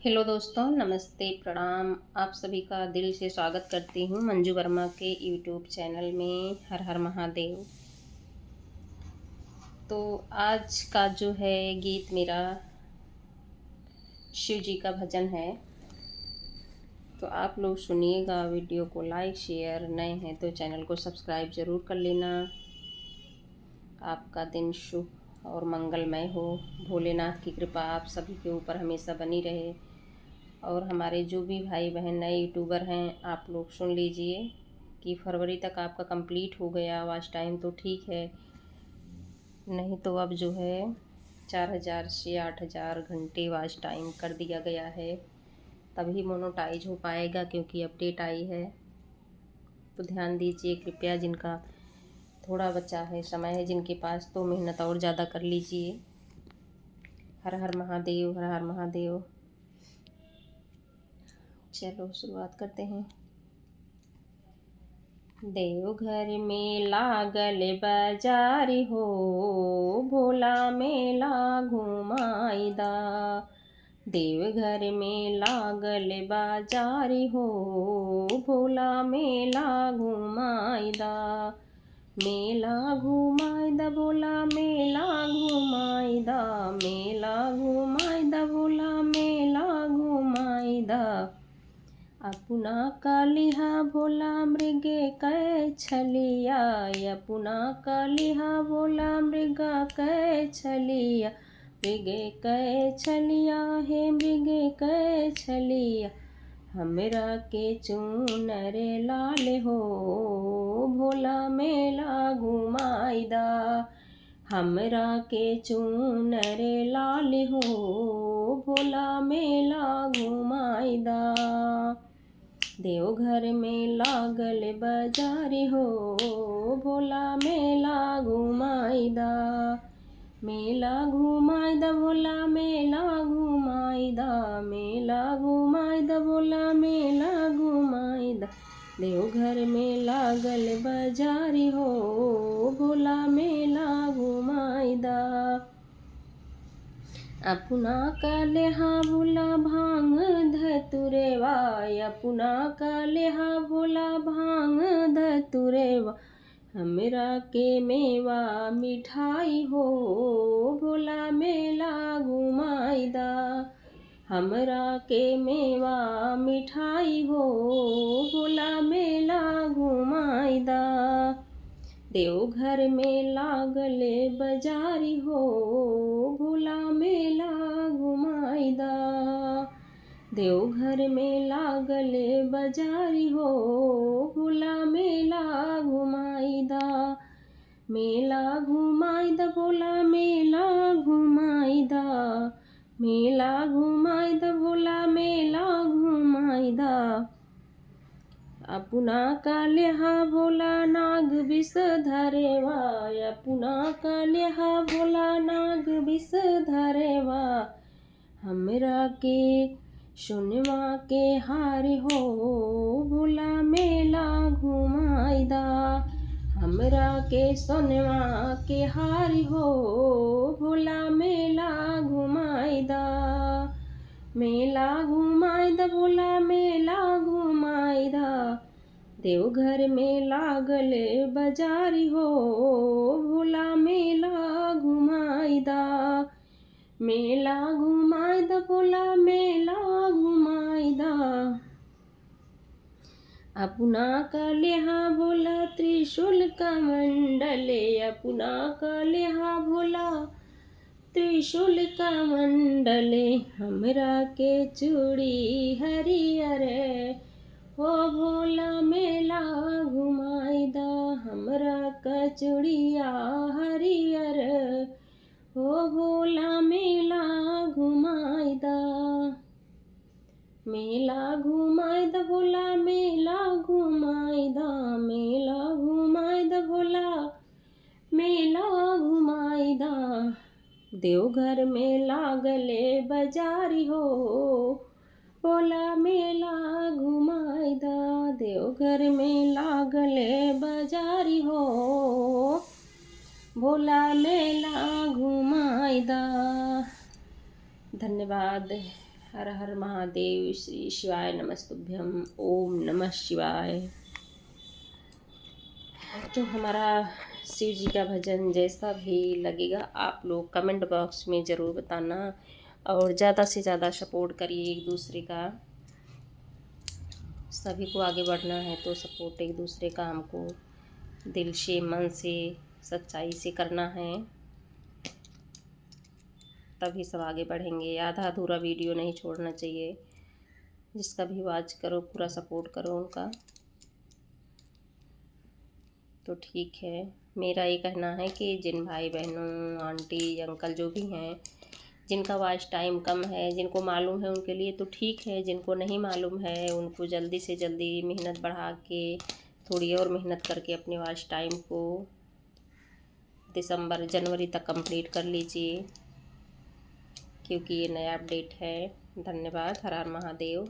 Hello दोस्तों, नमस्ते, प्रणाम। आप सभी का दिल से स्वागत करती हूँ मंजू वर्मा के यूट्यूब चैनल में। हर हर महादेव। तो आज का जो है गीत मेरा शिव जी का भजन है। तो आप लोग सुनिएगा, वीडियो को लाइक शेयर, नए हैं तो चैनल को सब्सक्राइब ज़रूर कर लेना। आपका दिन शुभ और मंगलमय हो। भोलेनाथ की कृपा आप सभी के ऊपर हमेशा बनी रहे। और हमारे जो भी भाई बहन नए यूट्यूबर हैं, आप लोग सुन लीजिए कि फरवरी तक आपका कंप्लीट हो गया वॉच टाइम तो ठीक है, नहीं तो अब जो है 4000 से 8000 घंटे वॉच टाइम कर दिया गया है, तभी मोनेटाइज हो पाएगा क्योंकि अपडेट आई है। तो ध्यान दीजिए कृपया, जिनका थोड़ा बचा है, समय है जिनके पास, तो मेहनत और ज़्यादा कर लीजिए। हर हर महादेव, हर हर महादेव। चलो शुरुआत करते हैं। देवघर में लागल बाजारी हो, भोला मेला घुमाईदा। देवघर में लागल बाजारी हो, भोला मेला घुमाईदा। मेला घुमाईदा भोला मेला घुमाईदा, मेला घुमाईदा भोला मेला घुमाईदा। अपना कालिहा भोला मृगे कै छलिया, अपना कालिहा भोला मृगा कै छलिया। मृगे कै छलिया हे मृगे कै छलिया, हमरा के चूनर लाल हो, भोला मेला घुमाईदा। हमरा के चूनर लाल हो, भोला मेला घुमाईदा। देवघर में लागल बाजारी हो, भोला मेला घुमाईदा। मेला घुमाईदा भोला मेला घुमाईदा, मेला घुमाईदा भोला मेला घुमाईदा। देवघर में लागल बाजारी हो, भोला मेला घुमाईदा। अपना कालेहा भोला भांग धतुरेवा, अपना कालेहा भोला भांग धतुरेवा। हमरा के मेवा मिठाई हो, भोला मेला घुमाईदा। हमरा के मेवा मिठाई हो, भोला मेला घुमाईदा। देवघर में लागल बाजारी हो, भोला मेला घुमाईदा। देवघर में लागल बाजारी हो, भोला मेला घुमाईदा। मेला घुमाईदा भोला मेला घुमाईदा, मेला घुमाईदा भोला मेला घुमाईदा। अपना कालेहा भोला नाग विष धरेवा, अपना कालेहा भोला नाग विष धरेवा। हमरा के सोनवा के हार हो, भोला मेला घुमाईदा। हमरा के सोनवा के हार हो, भोला मेला घुमाईदा। मेला घुमाईदा भोला मेला घुमाईदा। देवघर में लागल बाजारी हो, भोला मेला घुमाईदा। मेला घुमाईदा भोला मेला घुमाईदा। अपना कालेहा भोला त्रिशूल कमंडल, अपना कालेहा भोला त्रिशूल कमंडल। हमरा के चूड़ी हरियर हो, भोला मेला घुमाईदा। हमरा का चूड़िया हरियर हो, भोला मेला घुमाईदा। मेला घुमाईदा भोला मेला घुमाईदा, मेला घुमाईदा भोला मेला घुमाईदा। देवघर में लागल बाजारी हो, भोला मेला घुमाईदा। देवघर में लागल बाजारी हो, भोला मेला घुमाईदा। धन्यवाद। हर हर महादेव, श्री शिवाय नमस्तुभ्यम, ओम नमः शिवाय। तो हमारा शिव जी का भजन जैसा भी लगेगा आप लोग कमेंट बॉक्स में ज़रूर बताना, और ज़्यादा से ज़्यादा सपोर्ट करिए एक दूसरे का। सभी को आगे बढ़ना है तो सपोर्ट एक दूसरे काम को दिल से, मन से, सच्चाई से करना है, तभी सब आगे बढ़ेंगे। आधा अधूरा वीडियो नहीं छोड़ना चाहिए। जिसका भी वॉच करो पूरा सपोर्ट करो उनका, तो ठीक है। मेरा ये कहना है कि जिन भाई बहनों, आंटी अंकल जो भी हैं, जिनका वॉच टाइम कम है, जिनको मालूम है उनके लिए तो ठीक है, जिनको नहीं मालूम है उनको जल्दी से जल्दी मेहनत बढ़ा के थोड़ी और मेहनत करके अपने वॉच टाइम को दिसंबर जनवरी तक कंप्लीट कर लीजिए, क्योंकि ये नया अपडेट है। धन्यवाद। हर हर महादेव।